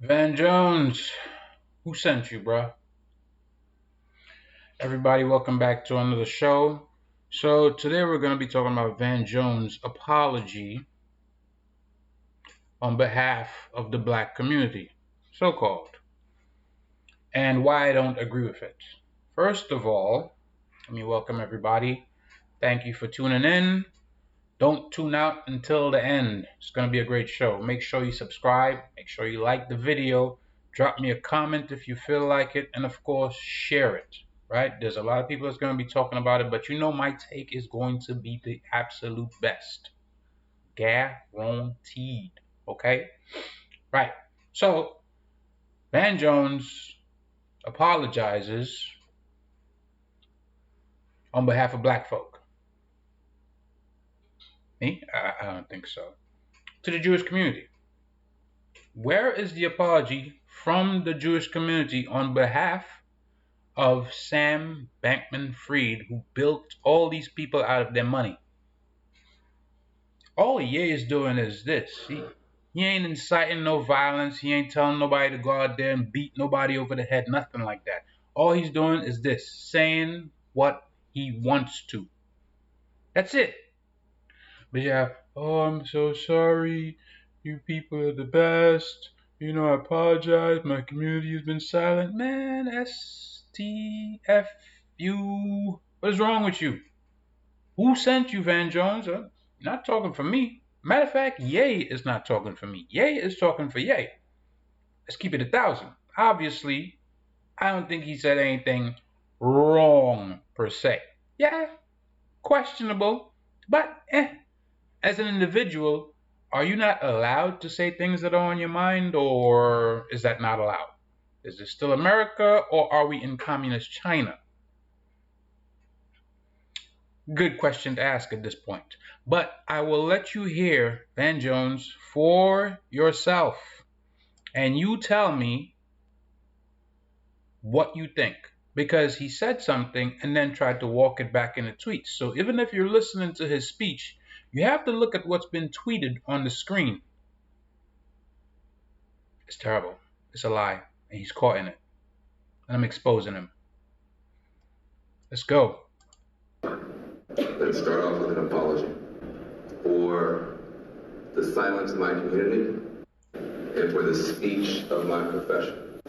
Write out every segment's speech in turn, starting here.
Van Jones, who sent you, bruh? Everybody, welcome back to another show. So today we're going to be talking about Van Jones' apology on behalf of the black community, so-called, and why I don't agree with it. First of all, let me welcome everybody. Thank you for tuning in. Don't tune out until the end. It's going to be a great show. Make sure you subscribe. Make sure you like the video. Drop me a comment if you feel like it. And of course, share it. Right? There's a lot of people that's going to be talking about it. But you know my take is going to be the absolute best. Guaranteed. Okay? Right. So, Van Jones apologizes on behalf of black folk. Me? I don't think so. To the Jewish community. Where is the apology from the Jewish community on behalf of Sam Bankman-Fried, who built all these people out of their money? All Ye is doing is this. He ain't inciting no violence. He ain't telling nobody to go out there and beat nobody over the head, nothing like that. All he's doing is this, saying what he wants to. That's it. But yeah, oh, I'm so sorry. You people are the best. I apologize. My community has been silent. Man, STFU. What is wrong with you? Who sent you, Van Jones? Not talking for me. Matter of fact, Ye is not talking for me. Ye is talking for Ye. Let's keep it 1,000. Obviously, I don't think he said anything wrong per se. Yeah, questionable, but as an individual, are you not allowed to say things that are on your mind, or is that not allowed? Is this still America, or are we in communist China? Good question to ask at this point. But I will let you hear Van Jones for yourself, and you tell me what you think. Because he said something and then tried to walk it back in a tweet. So even if you're listening to his speech, you have to look at what's been tweeted on the screen. It's terrible. It's a lie. And he's caught in it. And I'm exposing him. Let's go. Let's start off with an apology for the silence of my community and for the speech of my profession.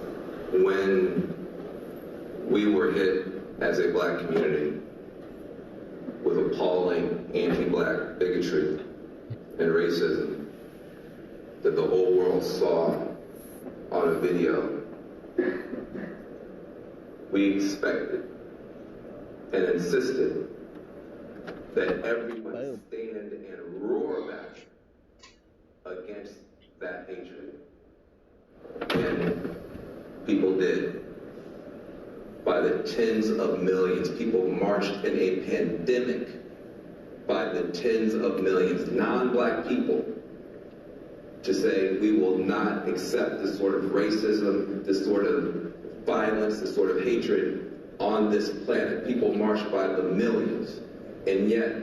When we were hit as a black community with appalling anti-black bigotry and racism that the whole world saw on a video, we expected and insisted that everyone stand and roar back against that hatred. And people did. By the tens of millions, people marched in a pandemic by the tens of millions, non-black people, to say we will not accept this sort of racism, this sort of violence, this sort of hatred on this planet. People marched by the millions. And yet,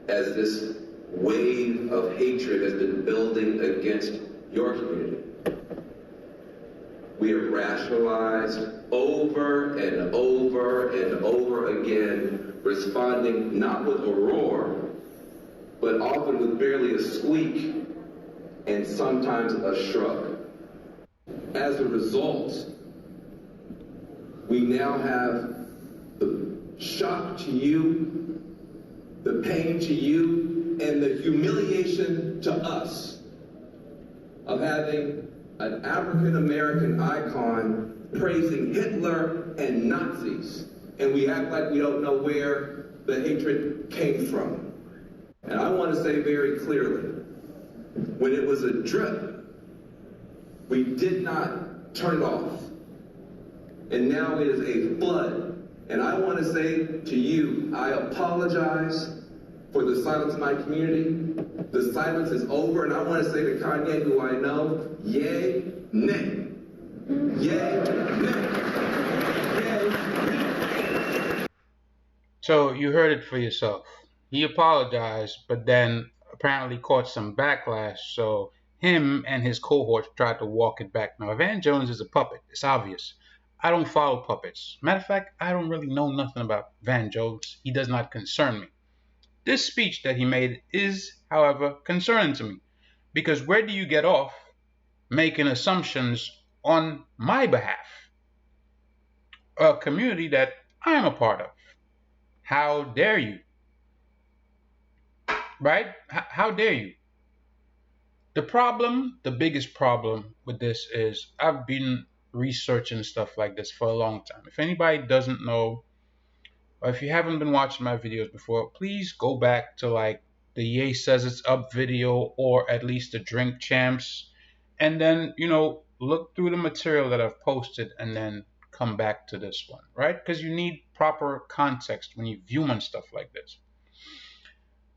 as this wave of hatred has been building against your community, we have rationalized over and over and over again, responding not with a roar, but often with barely a squeak and sometimes a shrug. As a result, we now have the shock to you, the pain to you, and the humiliation to us of having an African-American icon praising Hitler and Nazis, and we act like we don't know where the hatred came from. And I want to say very clearly, when it was a drip, we did not turn it off. And now it is a flood. And I want to say to you, I apologize for the silence of my community. The silence is over, and I want to say to Kanye, who I know, yay, nay. Yay, nay. Yay, nay. So you heard it for yourself. He apologized, but then apparently caught some backlash. So him and his cohorts tried to walk it back. Now, Van Jones is a puppet. It's obvious. I don't follow puppets. Matter of fact, I don't really know nothing about Van Jones. He does not concern me. This speech that he made is, however, concerning to me. Because where do you get off making assumptions on my behalf? A community that I am a part of. How dare you? Right? How dare you? The biggest problem with this is I've been researching stuff like this for a long time. If anybody doesn't know, or if you haven't been watching my videos before, please go back to like the Ye Says It's Up video, or at least the Drink Champs, and then, look through the material that I've posted and then come back to this one, right? Because you need proper context when you view on stuff like this.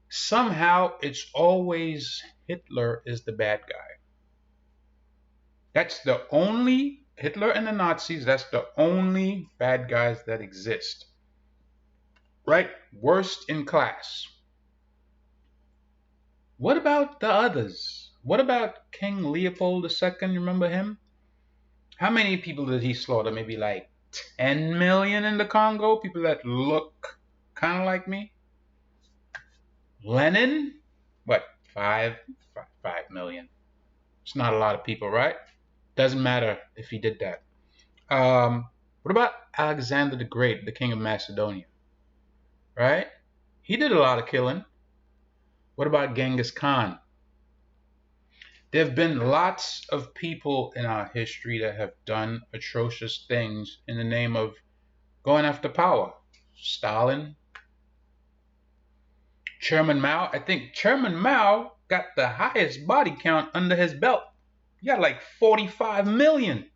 Somehow it's always Hitler is the bad guy. That's the only, Hitler and the Nazis, that's the only bad guys that exist. Right? Worst in class. What about the others? What about King Leopold II? Remember him? How many people did he slaughter? Maybe like 10 million in the Congo? People that look kind of like me? Lenin? What? 5 million. It's not a lot of people, right? Doesn't matter if he did that. What about Alexander the Great, the king of Macedonia? Right? He did a lot of killing. What about Genghis Khan? There have been lots of people in our history that have done atrocious things in the name of going after power. Stalin. Chairman Mao. I think Chairman Mao got the highest body count under his belt. He got like 45 million.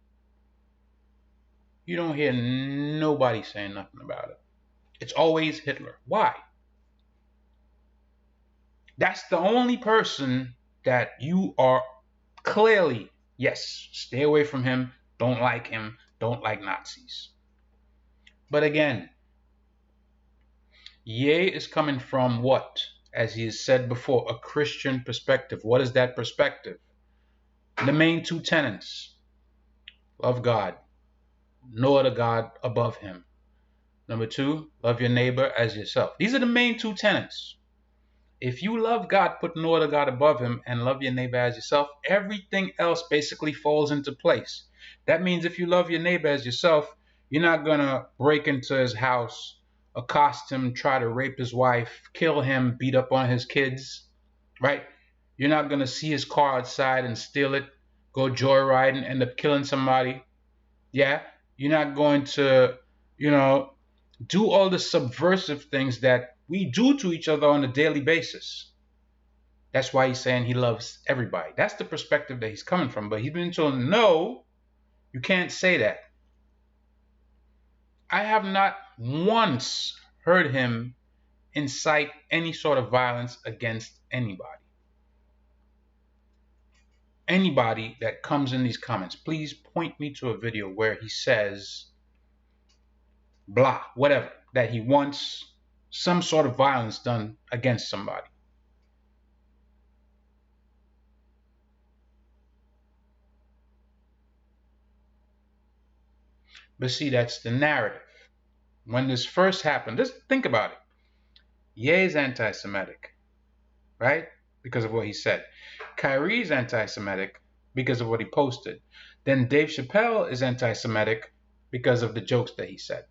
You don't hear nobody saying nothing about it. It's always Hitler. Why? That's the only person that you are clearly, yes, stay away from him, don't like Nazis. But again, Ye is coming from what? As he has said before, a Christian perspective. What is that perspective? The main two tenets. Love God. No other God above him. Number 2, love your neighbor as yourself. These are the main two tenets. If you love God, put no other God above him, and love your neighbor as yourself, everything else basically falls into place. That means if you love your neighbor as yourself, you're not going to break into his house, accost him, try to rape his wife, kill him, beat up on his kids, right? You're not going to see his car outside and steal it, go joyriding, end up killing somebody. Yeah? You're not going to, do all the subversive things that we do to each other on a daily basis. That's why he's saying he loves everybody. That's the perspective that he's coming from. But he's been told, no, you can't say that. I have not once heard him incite any sort of violence against anybody. Anybody that comes in these comments, please point me to a video where he says, blah, whatever, that he wants some sort of violence done against somebody. But see, that's the narrative. When this first happened, just think about it. Ye is anti-Semitic, right? Because of what he said. Kyrie is anti-Semitic because of what he posted. Then Dave Chappelle is anti-Semitic because of the jokes that he said.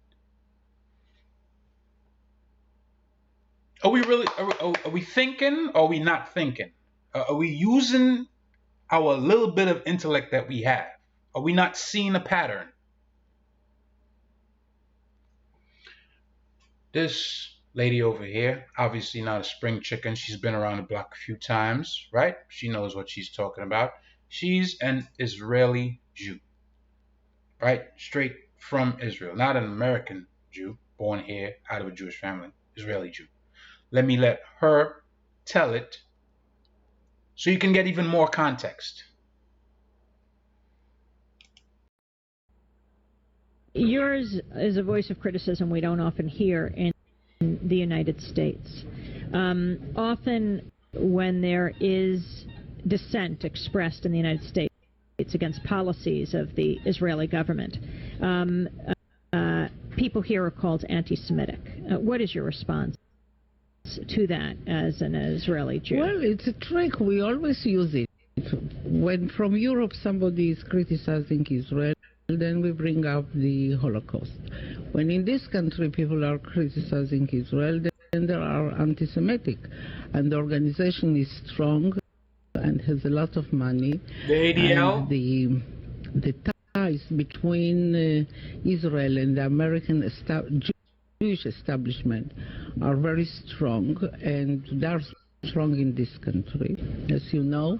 Are we really, are we thinking, or are we not thinking? Are we using our little bit of intellect that we have? Are we not seeing a pattern? This lady over here, obviously not a spring chicken. She's been around the block a few times, right? She knows what she's talking about. She's an Israeli Jew, right? Straight from Israel. Not an American Jew, born here out of a Jewish family. Israeli Jew. Let her tell it so you can get even more context. Yours is a voice of criticism we don't often hear in the United States. Often when there is dissent expressed in the United States against policies of the Israeli government. People here are called anti-Semitic. What is your response to that as an Israeli Jew? Well, it's a trick. We always use it. When from Europe somebody is criticizing Israel, then we bring up the Holocaust. When in this country people are criticizing Israel, then there are anti-Semitic. And the organization is strong and has a lot of money. The ADL? And the ties between Israel and the American Jewish establishment are very strong, and they are strong in this country. As you know,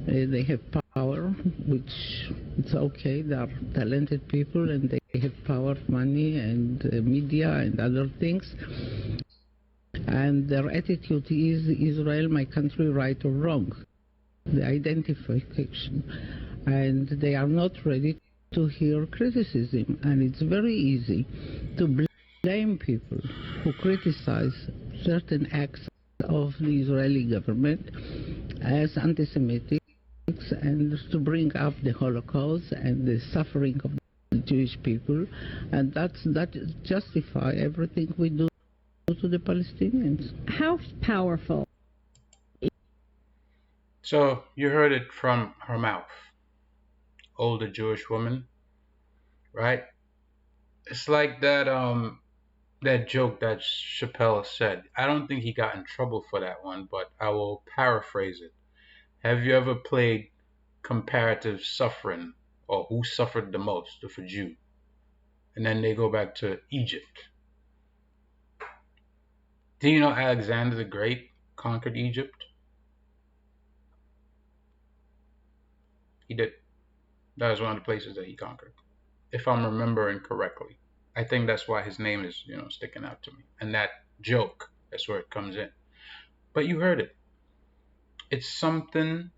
they have power, which it's okay. They are talented people, and they have power, money, and media, and other things. And their attitude is Israel, my country, right or wrong. The identification. And they are not ready to hear criticism. And it's very easy to blame people who criticize certain acts of the Israeli government as anti-Semitic, and to bring up the Holocaust and the suffering of the Jewish people, and that justify everything we do to the Palestinians. How powerful? So you heard it from her mouth. Older Jewish woman, right? It's like that joke that Chappelle said. I don't think he got in trouble for that one, but I will paraphrase it. Have you ever played comparative suffering, or who suffered the most of a Jew? And then they go back to Egypt. Do you know Alexander the Great conquered Egypt? He did. That was one of the places that he conquered, if I'm remembering correctly. I think that's why his name is, sticking out to me. And that joke, that's where it comes in. But you heard it. It's something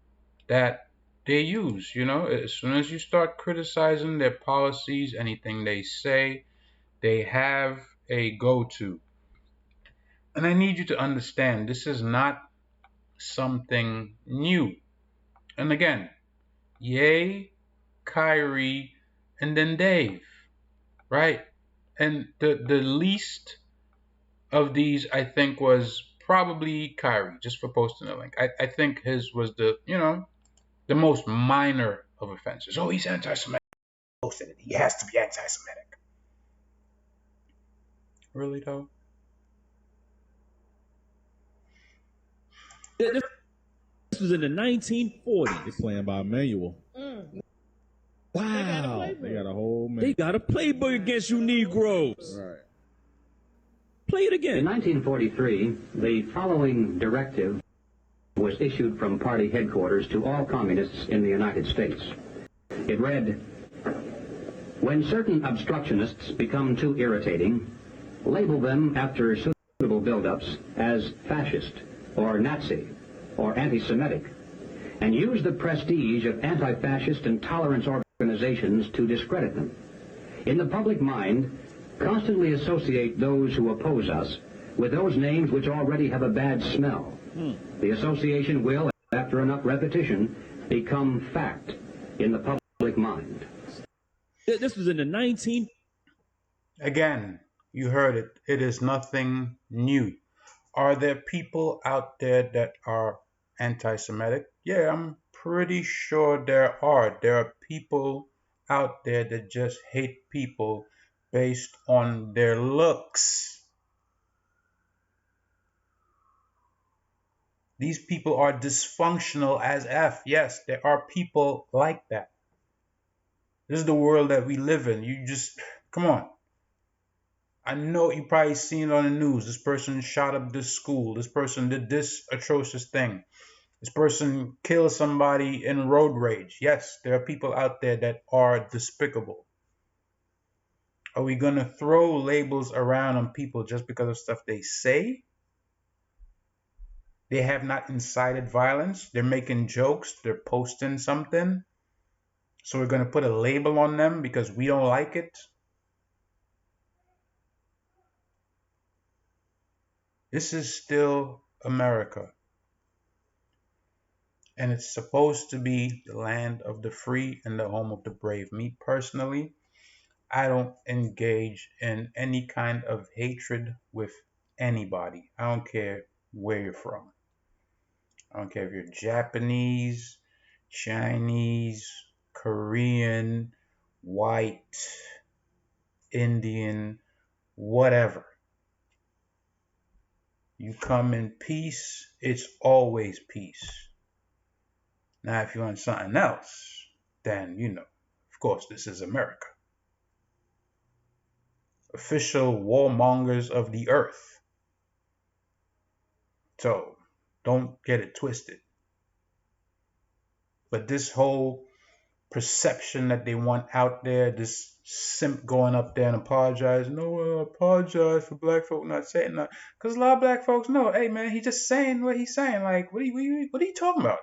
that they use, As soon as you start criticizing their policies, anything they say, they have a go-to. And I need you to understand, this is not something new. And again, Ye, Kyrie, and then Dave, right? And the least of these, I think, was probably Kyrie, just for posting a link. I think his was the most minor of offenses. Oh, he's anti-Semitic. He has to be anti-Semitic. Really, though? This was in the 1940s. They're playing by manual. Wow. They got a whole manual. They got a playbook against you Negroes. Right. Play it again. In 1943, the following directive was issued from party headquarters to all communists in the United States. It read, "When certain obstructionists become too irritating, label them after suitable build-ups as fascist or Nazi or anti-Semitic, and use the prestige of anti-fascist and tolerance organizations to discredit them. In the public mind, constantly associate those who oppose us with those names which already have a bad smell. The association will, after enough repetition, become fact in the public mind." This was in the 19... Again, you heard it. It is nothing new. Are there people out there that are anti-Semitic? Yeah, I'm pretty sure there are. There are people out there that just hate people based on their looks. These people are dysfunctional as F. Yes, there are people like that. This is the world that we live in. You just, come on. I know you probably seen it on the news. This person shot up this school. This person did this atrocious thing. This person killed somebody in road rage. Yes, there are people out there that are despicable. Are we going to throw labels around on people just because of stuff they say? They have not incited violence. They're making jokes. They're posting something. So we're going to put a label on them because we don't like it? This is still America. and it's supposed to be the land of the free and the home of the brave. Me personally, I don't engage in any kind of hatred with anybody. I don't care where you're from. I don't care if you're Japanese, Chinese, Korean, white, Indian, whatever. You come in peace, it's always peace. Now, if you want something else, then, of course, this is America. Official warmongers of the earth. So, don't get it twisted. But this whole perception that they want out there, this simp going up there and apologizing, no, I apologize for black folk not saying that. Because a lot of black folks know, hey, man, he's just saying what he's saying. Like, what are you talking about?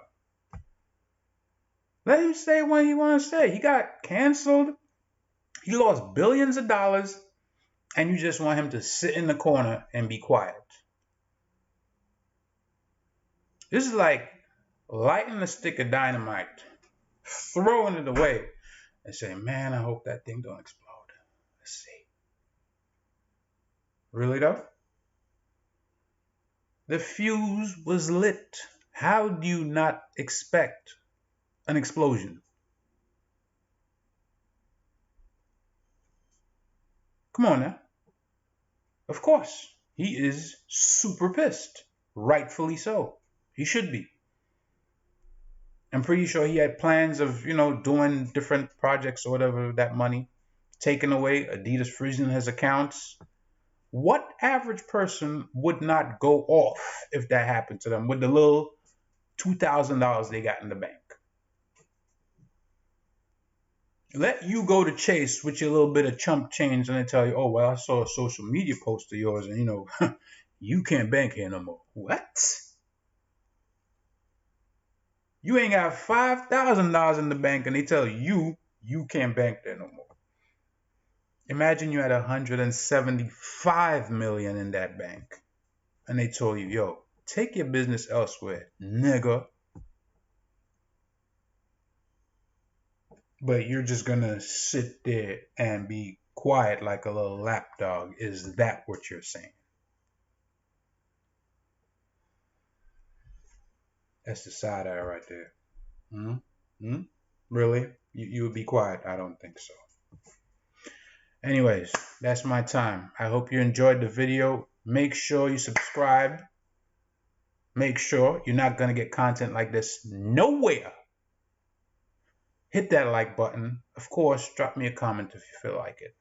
Let him say what he wants to say. He got canceled. He lost billions of dollars. And you just want him to sit in the corner and be quiet. This is like lighting a stick of dynamite, throwing it away, and saying, man, I hope that thing don't explode. Let's see. Really though? The fuse was lit. How do you not expect an explosion? Come on now. Of course, he is super pissed. Rightfully so. He should be. I'm pretty sure he had plans of, doing different projects or whatever with that money. Taken away, Adidas freezing his accounts. What average person would not go off if that happened to them with the little $2,000 they got in the bank? Let you go to Chase with your little bit of chump change and they tell you, oh, well, I saw a social media post of yours and, you can't bank here no more. What? You ain't got $5,000 in the bank and they tell you can't bank there no more. Imagine you had $175 million in that bank and they told you, yo, take your business elsewhere, nigga. But you're just gonna sit there and be quiet like a little lapdog. Is that what you're saying? That's the side eye right there. Really? You would be quiet? I don't think so. Anyways, that's my time. I hope you enjoyed the video. Make sure you subscribe. Make sure you're not going to get content like this nowhere. Hit that like button. Of course, drop me a comment if you feel like it.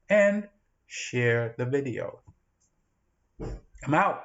And share the video. I'm out.